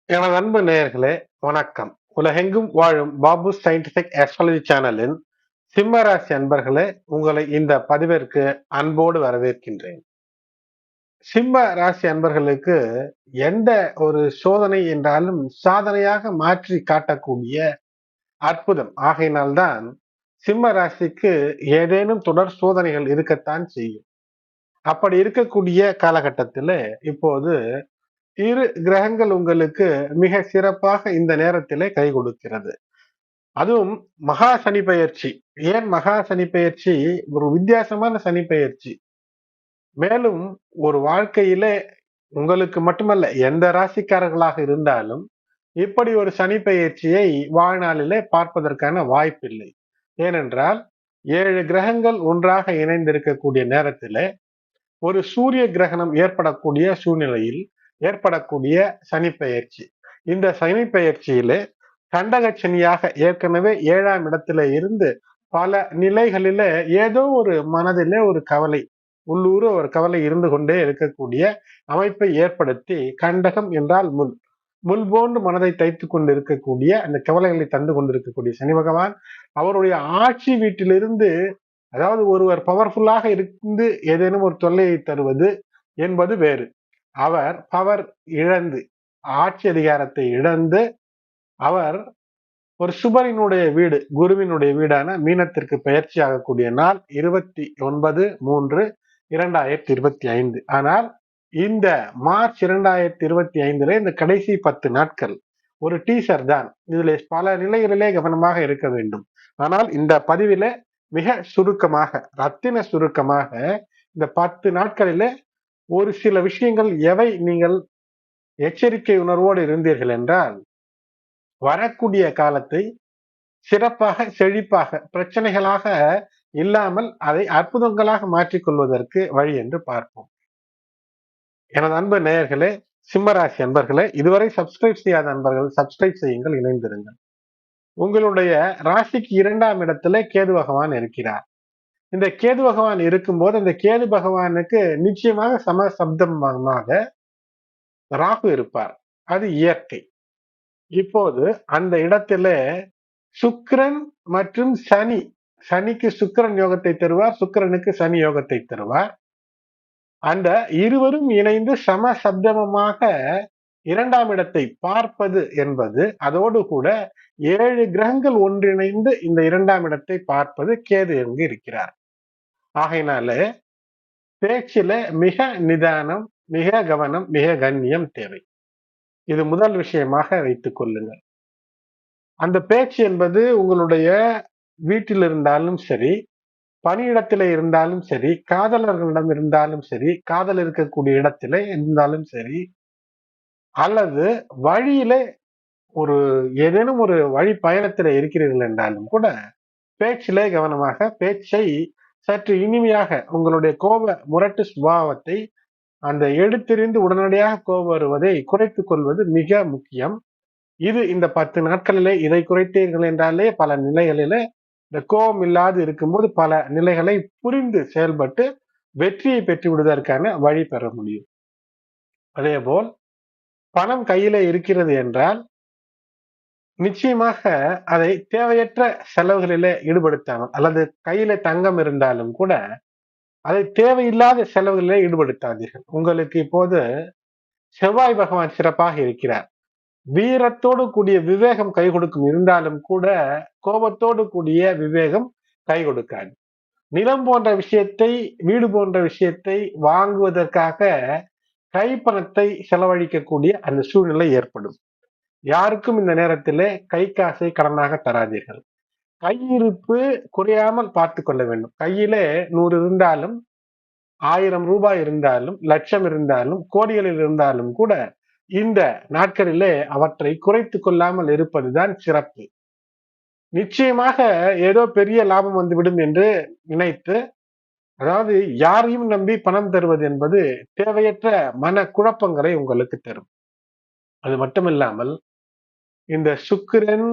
எனது அன்பு நேயர்களே, வணக்கம். உலகெங்கும் வாழும் பாபு சயின்டிபிக் ஆஸ்ட்ராலஜி சேனலின் சிம்ம ராசி அன்பர்களே, உங்களை இந்த பதிவிற்கு அன்போடு வரவேற்கின்றேன். சிம்ம ராசி அன்பர்களுக்கு எந்த ஒரு சோதனை என்றாலும் சாதனையாக மாற்றி காட்டக்கூடிய அற்புதம். ஆகையினால்தான் சிம்ம ராசிக்கு ஏதேனும் தொடர் சோதனைகள் இருக்கத்தான் செய்யும். அப்படி இருக்கக்கூடிய காலகட்டத்தில இப்போது இரு கிரகங்கள் உங்களுக்கு மிக சிறப்பாக இந்த நேரத்திலே கை கொடுக்கிறது. அதுவும் மகா சனி பெயர்ச்சி. ஏன் மகா சனி பெயர்ச்சி? ஒரு வித்தியாசமான சனி பெயர்ச்சி. மேலும் ஒரு வாழ்க்கையிலே உங்களுக்கு மட்டுமல்ல, எந்த ராசிக்காரர்களாக இருந்தாலும் இப்படி ஒரு சனி பெயர்ச்சியை வாழ்நாளிலே பார்ப்பதற்கான வாய்ப்பில்லை. ஏனென்றால் 7 கிரகங்கள் ஒன்றாக இணைந்திருக்கக்கூடிய நேரத்திலே ஒரு சூரிய கிரகணம் ஏற்படக்கூடிய சூழ்நிலையில் ஏற்படக்கூடிய சனி பெயர்ச்சி. இந்த சனி பெயர்ச்சியிலே கண்டக சனியாக ஏற்கனவே 7ஆம் இடத்துல இருந்து பல நிலைகளில ஏதோ ஒரு மனதிலே ஒரு கவலை, உள்ளூர ஒரு கவலை இருந்து கொண்டே இருக்கக்கூடிய அமைப்பை ஏற்படுத்தி, கண்டகம் என்றால் முள், முள் போன்று மனதை தைத்துக் கொண்டு இருக்கக்கூடிய அந்த கவலைகளை தந்து கொண்டிருக்கக்கூடிய சனி பகவான் அவருடைய ஆட்சி வீட்டிலிருந்து, அதாவது ஒருவர் பவர்ஃபுல்லாக இருந்து ஏதேனும் ஒரு தொல்லையை தருவது என்பது வேறு. அவர் பவர் இழந்து, ஆட்சி அதிகாரத்தை இழந்து, அவர் ஒரு சுபரினுடைய வீடு, குருவினுடைய வீடான மீனத்திற்கு பயிற்சி ஆகக்கூடிய நாள் 29/3/2025. ஆனால் இந்த மார்ச் 2025 இந்த கடைசி 10 நாட்கள் ஒரு டீசர் தான். இதில் பல நிலைகளிலே கவனமாக இருக்க வேண்டும். ஆனால் இந்த பதிவில மிக சுருக்கமாக, ரத்தின சுருக்கமாக இந்த 10 நாட்களிலே ஒரு சில விஷயங்கள் எவை நீங்கள் எச்சரிக்கை உணர்வோடு இருந்தீர்கள் என்றால், வரக்கூடிய காலத்தை சிறப்பாக, செழிப்பாக, பிரச்சனைகளாக இல்லாமல் அதை அற்புதங்களாக மாற்றிக் கொள்வதற்கு வழி என்று பார்ப்போம். எனது அன்பு நேயர்களே, சிம்மராசி அன்பர்களே, இதுவரை சப்ஸ்கிரைப் செய்யாத அன்பர்கள் சப்ஸ்கிரைப் செய்யுங்கள், இணைந்திருங்கள். உங்களுடைய ராசிக்கு 2ஆம் இடத்துல கேது பகவான் இருக்கிறார். இந்த கேது பகவான் இருக்கும்போது அந்த கேது பகவானுக்கு நிச்சயமாக சமசப்தமாக ராகு இருப்பார். அது இயற்கை. இப்போது அந்த இடத்துல சுக்கிரன் மற்றும் சனி, சனிக்கு சுக்கிரன் யோகத்தை தருவார், சுக்கிரனுக்கு சனி யோகத்தை தருவார். அந்த இருவரும் இணைந்து சமசப்தமமாக 2ஆம் இடத்தை பார்ப்பது என்பது, அதோடு கூட 7 கிரகங்கள் ஒன்றிணைந்து இந்த 2ஆம் இடத்தை பார்ப்பது, கேது எங்கு இருக்கிறார். ஆகையினால பேச்சில மிக நிதானம், மிக கவனம், மிக கண்ணியம் தேவை. இது முதல் விஷயமாக வைத்துக் கொள்ளுங்கள். அந்த பேச்சு என்பது உங்களுடைய வீட்டில் இருந்தாலும் சரி, பணியிடத்திலே இருந்தாலும் சரி, காதலர்களிடம் இருந்தாலும் சரி, காதல் இருக்கக்கூடிய இடத்திலே இருந்தாலும் சரி, அல்லது வழியிலே ஒரு ஏதேனும் ஒரு வழி பயணத்திலே இருக்கிறீர்கள் என்றாலும் கூட பேச்சிலே கவனமாக, பேச்சை சற்று இனிமையாக, உங்களுடைய கோப முரட்டு சுபாவத்தை அந்த எடுத்தெறிந்து உடனடியாக கோபம் வருவதை குறைத்துக் கொள்வது மிக முக்கியம். இது இந்த 10 நாட்களிலே இதை குறைத்தீர்கள் என்றாலே பல நிலைகளிலே இந்த கோபம் இல்லாது இருக்கும்போது பல நிலைகளை புரிந்து செயல்பட்டு வெற்றியை பெற்று விடுவதற்கான வழி பெற முடியும். அதேபோல் பணம் கையில இருக்கிறது என்றால் நிச்சயமாக அதை தேவையற்ற செலவுகளிலே ஈடுபடுத்தாமல், அல்லது கையில தங்கம் இருந்தாலும் கூட அதை தேவையில்லாத செலவுகளிலே ஈடுபடுத்தாதீர்கள். உங்களுக்கு இப்போது செவ்வாய் பகவான் சிறப்பாக இருக்கிறார். வீரத்தோடு கூடிய விவேகம் கை கொடுக்கும் இருந்தாலும் கூட கோபத்தோடு கூடிய விவேகம் கை கொடுக்காது. நிலம் போன்ற விஷயத்தை, வீடு போன்ற விஷயத்தை வாங்குவதற்காக கைப்பணத்தை செலவழிக்கக்கூடிய அந்த சூழ்நிலை ஏற்படும். யாருக்கும் இந்த நேரத்திலே கை காசை கடனாக தராதீர்கள். கையிருப்பு குறையாமல் பார்த்துக் கொள்ள வேண்டும். கையிலே 100 இருந்தாலும், 1000 ரூபாய் இருந்தாலும், லட்சம் இருந்தாலும், கோடிகளில் இருந்தாலும் கூட இந்த நாட்களிலே அவற்றை குறைத்துக் கொள்ளாமல் இருப்பதுதான் சிறப்பு. நிச்சயமாக ஏதோ பெரிய லாபம் வந்துவிடும் என்று நினைத்து, அதாவது யாரையும் நம்பி பணம் தருவது என்பது தேவையற்ற மன குழப்பங்களை உங்களுக்கு தரும். அது மட்டுமில்லாமல் இந்த சுக்கிரன்,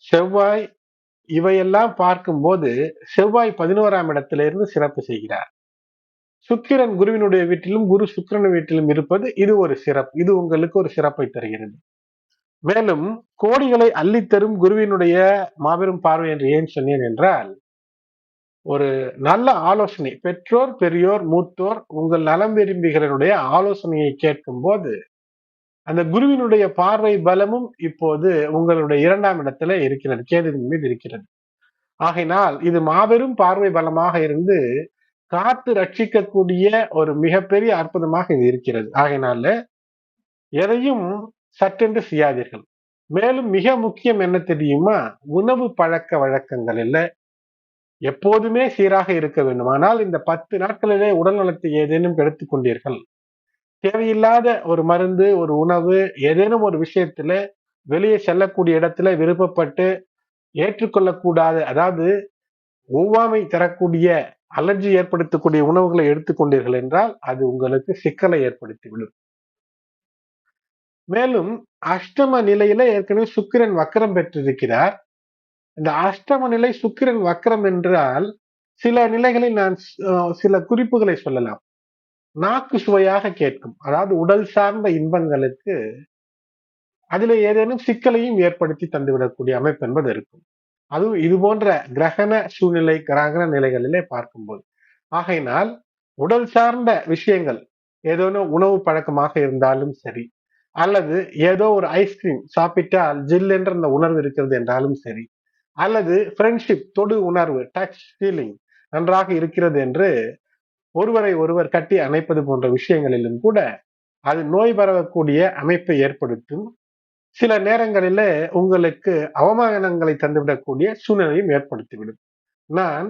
செவ்வாய் இவையெல்லாம் பார்க்கும்போது செவ்வாய் 11ஆம் இடத்திலிருந்து சிறப்பு செய்கிறார். சுக்கிரன் குருவினுடைய வீட்டிலும் குரு சுக்கிரன் வீட்டிலும் இருப்பது இது ஒரு சிறப்பு. இது உங்களுக்கு ஒரு சிறப்பை தருகிறது. மேலும் கோடிகளை அள்ளித்தரும் குருவினுடைய மாபெரும் பார்வை என்று ஏன் சொன்னேன் என்றால், ஒரு நல்ல ஆலோசனை பெற்றோர், பெரியோர், மூத்தோர் உங்கள் நலம் விரும்பிகளுடைய ஆலோசனையை கேட்கும் போது அந்த குருவினுடைய பார்வை பலமும் இப்போது உங்களுடைய 2ஆம் இடத்துல இருக்கிறது, கேதுவின் மீது இருக்கிறது. ஆகையினால் இது மாபெரும் பார்வை பலமாக இருந்து காத்து ரட்சிக்கக்கூடிய ஒரு மிகப்பெரிய அற்புதமாக இது இருக்கிறது. ஆகையினால எதையும் சட்டென்று செய்யாதீர்கள். மேலும் மிக முக்கியம் என்ன தெரியுமா? உணவு பழக்க வழக்கங்களில் எப்போதுமே சீராக இருக்க வேண்டும். ஆனால் இந்த 10 நாட்களிலே உடல் நலத்தை ஏதேனும் கெடுத்துக் கொண்டீர்கள், தேவையில்லாத ஒரு மருந்து, ஒரு உணவு, ஏதேனும் ஒரு விஷயத்துல வெளியே செல்லக்கூடிய இடத்துல விருப்பப்பட்டு ஏற்றுக்கொள்ளக்கூடாத, அதாவது ஒவ்வாமை தரக்கூடிய, அலர்ஜி ஏற்படுத்தக்கூடிய உணவுகளை எடுத்துக்கொண்டீர்கள் என்றால் அது உங்களுக்கு சிக்கலை ஏற்படுத்திவிடும். மேலும் அஷ்டம நிலையில ஏற்கனவே சுக்கிரன் வக்கரம் பெற்றிருக்கிறார். இந்த அஷ்டம நிலை சுக்கிரன் வக்கரம் என்றால் சில நிலைகளில் நான் சில குறிப்புகளை சொல்லலாம். நாக்கு சுவையாக கேட்கும், அதாவது உடல் சார்ந்த இன்பங்களுக்கு அதில் ஏதேனும் சிக்கலையும் ஏற்படுத்தி தந்துவிடக்கூடிய அமைப்பு என்பது இருக்கும். அதுவும் இது போன்ற கிரகண சூழ்நிலை, கிரகண நிலைகளிலே பார்க்கும்போது. ஆகையினால் உடல் சார்ந்த விஷயங்கள், ஏதேனும் உணவு பழக்கமாக இருந்தாலும் சரி, அல்லது ஏதோ ஒரு ஐஸ்கிரீம் சாப்பிட்டால் ஜில் என்ற அந்த உணர்வு இருக்கிறது என்றாலும் சரி, அல்லது ஃப்ரெண்ட்ஷிப், தொடு உணர்வு, டச் ஃபீலிங் நன்றாக இருக்கிறது என்று ஒருவரை ஒருவர் கட்டி அணைப்பது போன்ற விஷயங்களிலும் கூட அது நோய் பரவக்கூடிய அமைப்பை ஏற்படுத்தும். சில நேரங்களில உங்களுக்கு அவமானங்களை தந்துவிடக்கூடிய சூழ்நிலையும் ஏற்படுத்திவிடும். நான்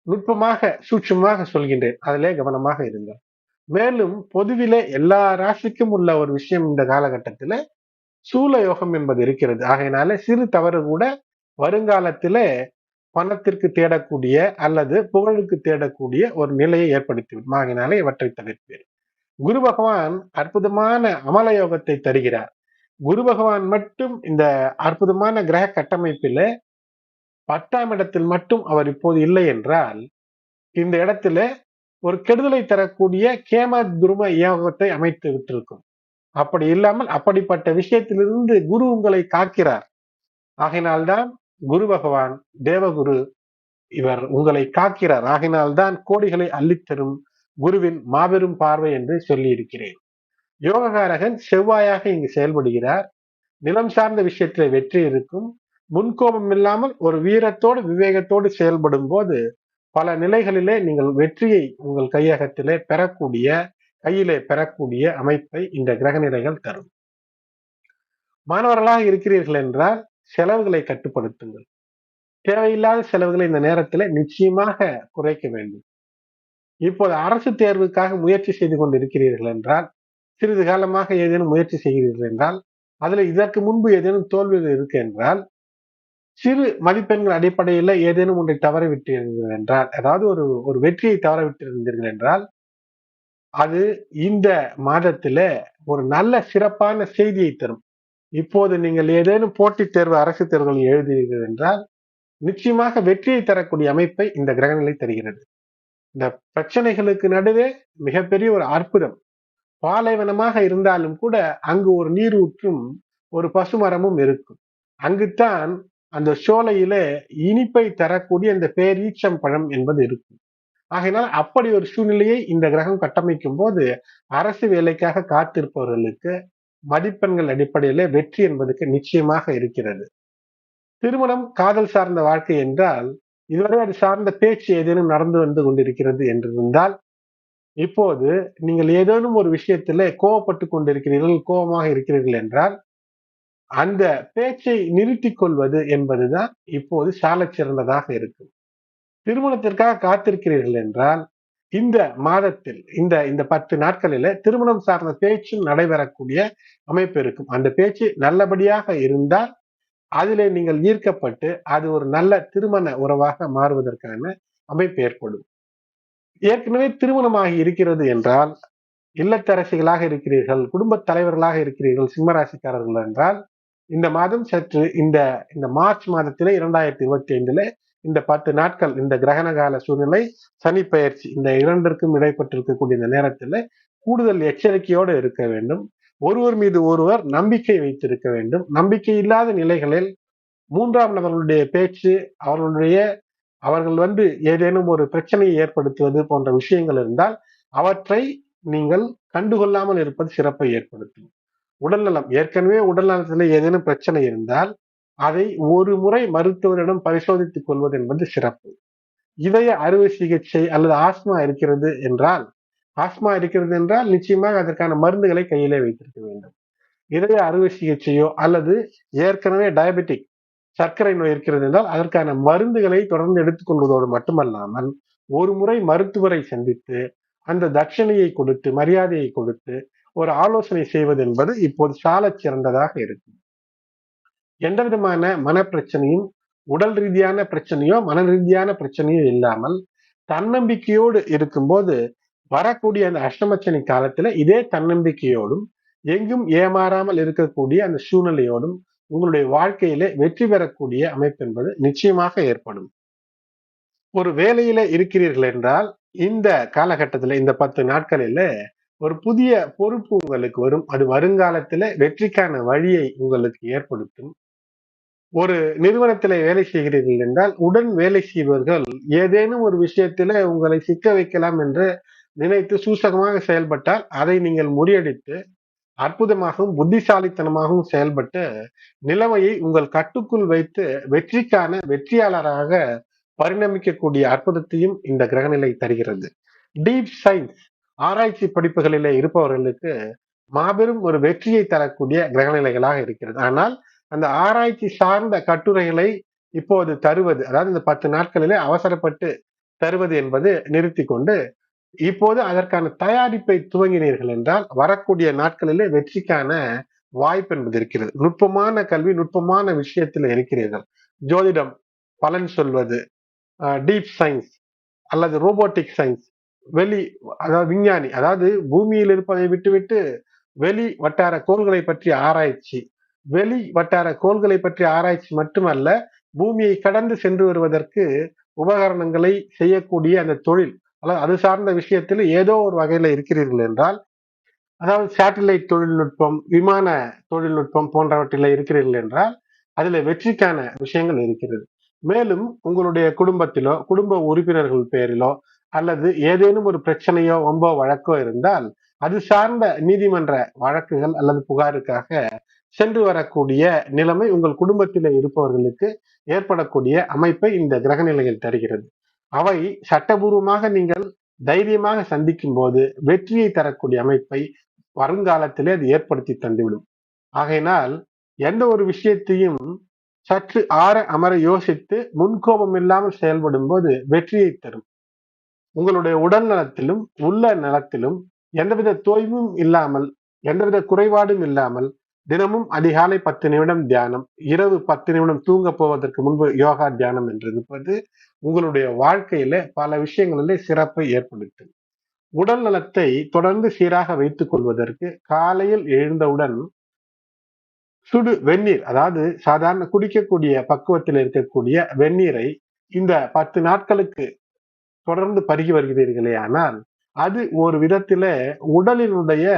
நுட்பமாக சூட்சமாக சொல்கின்றேன், அதிலே கவனமாக இருங்கள். மேலும் பொதுவிலே எல்லா ராசிக்கும் உள்ள ஒரு விஷயம் இந்த காலகட்டத்தில சூல யோகம் என்பது இருக்கிறது. ஆகையினால சிறு தவறு கூட வருங்காலத்திலே பணத்திற்கு தேடக்கூடிய அல்லது புகழுக்கு தேடக்கூடிய ஒரு நிலையை ஏற்படுத்திவிடும். ஆகையினாலே இவற்றை தவிர்ப்பேன். குரு பகவான் அற்புதமான அமல யோகத்தை தருகிறார். குரு பகவான் மட்டும் இந்த அற்புதமான கிரக கட்டமைப்பில 10ஆம் இடத்தில் மட்டும் அவர் இப்போது இல்லை என்றால், இந்த இடத்துல ஒரு கெடுதலை தரக்கூடிய கேம துரும யோகத்தை அமைத்து விட்டிருக்கும். அப்படி இல்லாமல் அப்படிப்பட்ட விஷயத்திலிருந்து குரு உங்களை காக்கிறார். ஆகையினால்தான் குரு பகவான் தேவகுரு, இவர் உங்களை காக்கிறார். ஆகையினால்தான் கோடிகளை அள்ளித்தரும் குருவின் மாபெரும் பார்வை என்று சொல்லி இருக்கிறேன். யோககாரகன் செவ்வாயாக இங்கு செயல்படுகிறார். நிலம் சார்ந்த விஷயத்திலே வெற்றி இருக்கும். முன்கோபம் இல்லாமல் ஒரு வீரத்தோடு விவேகத்தோடு செயல்படும் போது பல நிலைகளிலே நீங்கள் வெற்றியை உங்கள் கையகத்திலே கையிலே பெறக்கூடிய அமைப்பை இந்த கிரக நிலைகள் தரும். மாணவர்களாக இருக்கிறீர்கள் என்றால் செலவுகளை கட்டுப்படுத்துங்கள். தேவையில்லாத செலவுகளை இந்த நேரத்தில் நிச்சயமாக குறைக்க வேண்டும். இப்போது அரசு தேர்வுக்காக முயற்சி செய்து கொண்டிருக்கிறீர்கள் என்றால், சிறிது காலமாக ஏதேனும் முயற்சி செய்கிறீர்கள் என்றால், அதுல இதற்கு முன்பு ஏதேனும் தோல்விகள் இருக்கு என்றால், சிறு மதிப்பெண்கள் அடிப்படையில் ஏதேனும் ஒன்றை தவறவிட்டீர்கள் என்றால், அதாவது ஒரு வெற்றியை தவறவிட்டிருந்தீர்கள் என்றால், அது இந்த மாதத்துல ஒரு நல்ல சிறப்பான செய்தியை தரும். இப்போது நீங்கள் ஏதேனும் போட்டித் தேர்வு, அரசு தேர்வுகள் எழுதுகிறீர்கள் என்றால் நிச்சயமாக வெற்றியை தரக்கூடிய அமைப்பை இந்த கிரகநிலை தருகிறது. இந்த பிரச்சனைகளுக்கு நடுவே மிகப்பெரிய ஒரு அற்புதம். பாலைவனமாக இருந்தாலும் கூட அங்கு ஒரு நீரூற்றும் ஒரு பசுமரமும் இருக்கும். அங்குத்தான் அந்த சோலையில இனிப்பை தரக்கூடிய அந்த பேரீச்சம் பழம் என்பது இருக்கும். ஆகையினால் அப்படி ஒரு சூழ்நிலையை இந்த கிரகம் கட்டமைக்கும் போது அரசு வேலைக்காக காத்திருப்பவர்களுக்கு மதிப்பெண்கள் அடிப்படையில வெற்றி என்பதற்கு நிச்சயமாக இருக்கிறது. திருமணம், காதல் சார்ந்த வாழ்க்கை என்றால் இதுவரை அது சார்ந்த பேச்சு ஏதேனும் நடந்து வந்து கொண்டிருக்கிறது என்றிருந்தால், இப்போது நீங்கள் ஏதேனும் ஒரு விஷயத்திலே கோபப்பட்டு கொண்டிருக்கிறீர்கள், கோபமாக இருக்கிறீர்கள் என்றால் அந்த பேச்சை நிறுத்திக் கொள்வது என்பதுதான் இப்போது சாலச் சிறந்ததாக இருக்கும். திருமணத்திற்காக காத்திருக்கிறீர்கள் என்றால் இந்த மாதத்தில் இந்த 10 நாட்களில திருமணம் சார்ந்த பேச்சும் நடைபெறக்கூடிய அமைப்பு இருக்கும். அந்த பேச்சு நல்லபடியாக இருந்தால் அதிலே நீங்கள் ஈர்க்கப்பட்டு அது ஒரு நல்ல திருமண உறவாக மாறுவதற்கான அமைப்பு ஏற்படும். ஏற்கனவே திருமணமாகி இருக்கிறது என்றால், இல்லத்தரசிகளாக இருக்கிறீர்கள், குடும்ப தலைவர்களாக இருக்கிறீர்கள், சிம்மராசிக்காரர்கள் என்றால் இந்த மாதம் சற்று இந்த மார்ச் மாதத்திலே 2025 இந்த 10 நாட்கள் இந்த கிரகண கால சூழ்நிலை, சனி பெயர்ச்சி இந்த இரண்டிற்கும் இடைப்பட்டிருக்கக்கூடிய இந்த நேரத்தில் கூடுதல் எச்சரிக்கையோடு இருக்க வேண்டும். ஒருவர் மீது ஒருவர் நம்பிக்கை வைத்திருக்க வேண்டும். நம்பிக்கை இல்லாத நிலைகளில் மூன்றாம் நபர்களுடைய பேச்சு, அவர்கள் ஏதேனும் ஒரு பிரச்சனையை ஏற்படுத்துவது போன்ற விஷயங்கள் இருந்தால் அவற்றை நீங்கள் கண்டுகொள்ளாமல் இருப்பது சிறப்பை ஏற்படுத்தும். உடல்நலம், ஏற்கனவே உடல் நலத்தில் ஏதேனும் பிரச்சனை இருந்தால் அதை ஒரு முறை மருத்துவரிடம் பரிசோதித்துக் கொள்வது என்பது சிறப்பு. இதய அறுவை சிகிச்சை அல்லது ஆஸ்மா இருக்கிறது என்றால் நிச்சயமாக அதற்கான மருந்துகளை கையிலே வைத்திருக்க வேண்டும். இதய அறுவை சிகிச்சையோ அல்லது ஏற்கனவே டயபெட்டிக் சர்க்கரை நோய் இருக்கிறது என்றால் அதற்கான மருந்துகளை தொடர்ந்து எடுத்துக்கொள்வதோடு மட்டுமல்லாமல் ஒரு முறை மருத்துவரை சந்தித்து அந்த தட்சணையை கொடுத்து, மரியாதையை கொடுத்து ஒரு ஆலோசனை செய்வது என்பது இப்போது சாலச் சிறந்ததாக இருக்கும். எந்த விதமான மனப்பிரச்சனையும், உடல் ரீதியான பிரச்சனையோ மன ரீதியான பிரச்சனையோ இல்லாமல் தன்னம்பிக்கையோடு இருக்கும்போது வரக்கூடிய அந்த அஷ்டமச்சனி காலத்துல இதே தன்னம்பிக்கையோடும் எங்கும் ஏமாறாமல் இருக்கக்கூடிய அந்த சூழ்நிலையோடும் உங்களுடைய வாழ்க்கையிலே வெற்றி பெறக்கூடிய அமைப்பு என்பது நிச்சயமாக ஏற்படும். ஒரு வேலையில இருக்கிறீர்கள் என்றால் இந்த காலகட்டத்துல இந்த 10 நாட்களில ஒரு புதிய பொறுப்பு உங்களுக்கு வரும். அது வருங்காலத்துல வெற்றிக்கான வழியை உங்களுக்கு ஏற்படுத்தும். ஒரு நிறுவனத்திலே வேலை செய்கிறீர்கள் என்றால் உடன் வேலை செய்பவர்கள் ஏதேனும் ஒரு விஷயத்தில உங்களை சிக்க வைக்கலாம் என்று நினைத்து சூசகமாக செயல்பட்டால் அதை நீங்கள் முறியடித்து அற்புதமாகவும் புத்திசாலித்தனமாகவும் செயல்பட்டு நிலைமையை உங்கள் கட்டுக்குள் வைத்து வெற்றியாளராக பரிணமிக்கக்கூடிய அற்புதத்தையும் இந்த கிரகநிலை தருகிறது. டீப் சயின்ஸ் ஆராய்ச்சி படிப்புகளிலே இருப்பவர்களுக்கு மாபெரும் ஒரு வெற்றியை தரக்கூடிய கிரகநிலைகளாக இருக்கிறது. ஆனால் அந்த ஆராய்ச்சி சார்ந்த கட்டுரைகளை இப்போது தருவது, அதாவது இந்த 10 நாட்களிலே அவசரப்பட்டு தருவது என்பது நிறுத்தி கொண்டு இப்போது அதற்கான தயாரிப்பை துவங்கினீர்கள் என்றால் வரக்கூடிய நாட்களிலே வெற்றிக்கான வாய்ப்பு என்பது இருக்கிறது. நுட்பமான கல்வி, நுட்பமான விஷயத்தில் இருக்கிறீர்கள். ஜோதிடம், பலன் சொல்வது, டீப் சயின்ஸ் அல்லது ரோபோட்டிக் சயின்ஸ், அதாவது விஞ்ஞானி, அதாவது பூமியில் இருப்பதை விட்டுவிட்டு வெளி வட்டார கோள்களை பற்றிய ஆராய்ச்சி, வெளி வட்டார கோள்களை பற்றிய ஆராய்ச்சி மட்டுமல்ல, பூமியை கடந்து சென்று வருவதற்கு உபகரணங்களை செய்யக்கூடிய அந்த தொழில், அது சார்ந்த விஷயத்தில் ஏதோ ஒரு வகையில இருக்கிறீர்கள் என்றால், அதாவது சேட்டலைட் தொழில்நுட்பம், விமான தொழில்நுட்பம் போன்றவற்றில இருக்கிறீர்கள் என்றால் அதுல வெற்றிக்கான விஷயங்கள் இருக்கிறது. மேலும் உங்களுடைய குடும்பத்திலோ, குடும்ப உறுப்பினர்கள் பேரிலோ அல்லது ஏதேனும் ஒரு பிரச்சனையோ, வம்போ, வழக்கோ இருந்தால் அது சார்ந்த நீதிமன்ற வழக்குகள் அல்லது புகாருக்காக சென்று வரக்கூடிய நிலைமை உங்கள் குடும்பத்திலே இருப்பவர்களுக்கு ஏற்படக்கூடிய அமைப்பை இந்த கிரக நிலைகள் தருகிறது. அவை சட்டபூர்வமாக நீங்கள் தைரியமாக சந்திக்கும் போது வெற்றியை தரக்கூடிய அமைப்பை வருங்காலத்திலே அது ஏற்படுத்தி தந்துவிடும். ஆகையினால் எந்த ஒரு விஷயத்தையும் சற்று ஆற அமர யோசித்து முன்கோபம் இல்லாமல் செயல்படும் போது வெற்றியை தரும். உங்களுடைய உடல் நலத்திலும் உள்ள நலத்திலும் எந்தவித தொய்வும் இல்லாமல், எந்தவித குறைபாடும் இல்லாமல் தினமும் அதிகாலை 10 நிமிடம் தியானம், இரவு 10 நிமிடம் தூங்க போவதற்கு முன்பு யோகா தியானம் என்று இருப்பது உங்களுடைய வாழ்க்கையில பல விஷயங்களிலே சிறப்பை ஏற்படுத்தும். உடல் நலத்தை தொடர்ந்து சீராக வைத்துக் கொள்வதற்கு காலையில் எழுந்தவுடன் சுடு வெந்நீர், அதாவது சாதாரண குடிக்கக்கூடிய பக்குவத்தில் இருக்கக்கூடிய வெந்நீரை இந்த 10 நாட்களுக்கு தொடர்ந்து பருகி வருகிறீர்களே ஆனால் அது ஒரு விதத்தில உடலினுடைய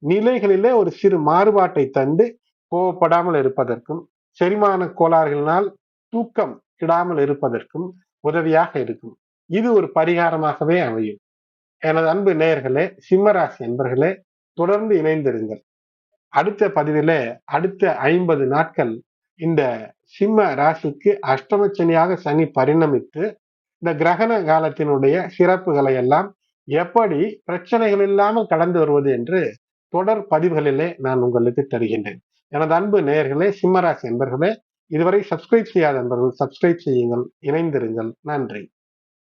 நிலைகளிலே ஒரு சிறு மாறுபாட்டை தந்து கோவப்படாமல் இருப்பதற்கும், செரிமான கோளாறுகளினால் தூக்கம் கிடாமல் இருப்பதற்கும் உதவியாக இருக்கும். இது ஒரு பரிகாரமாகவே அமையும். எனது அன்பு நேயர்களே, சிம்மராசி என்பர்களே, தொடர்ந்து இணைந்திருங்கள். அடுத்த பதிவிலே அடுத்த 50 நாட்கள் இந்த சிம்ம ராசிக்கு அஷ்டமச்சனியாக சனி பரிணமித்து இந்த கிரகண காலத்தினுடைய சிறப்புகளை எல்லாம் எப்படி பிரச்சனைகள் இல்லாமல் கடந்து வருவது என்று தொடர் பதிவுகளிலே நான் உங்களுக்கு தருகின்றேன். எனது அன்பு நேயர்களே, சிம்மராசி என்பர்களே, இதுவரை சப்ஸ்கிரைப் செய்யாத நண்பர்கள் சப்ஸ்கிரைப் செய்யுங்கள், இணைந்திருங்கள். நன்றி.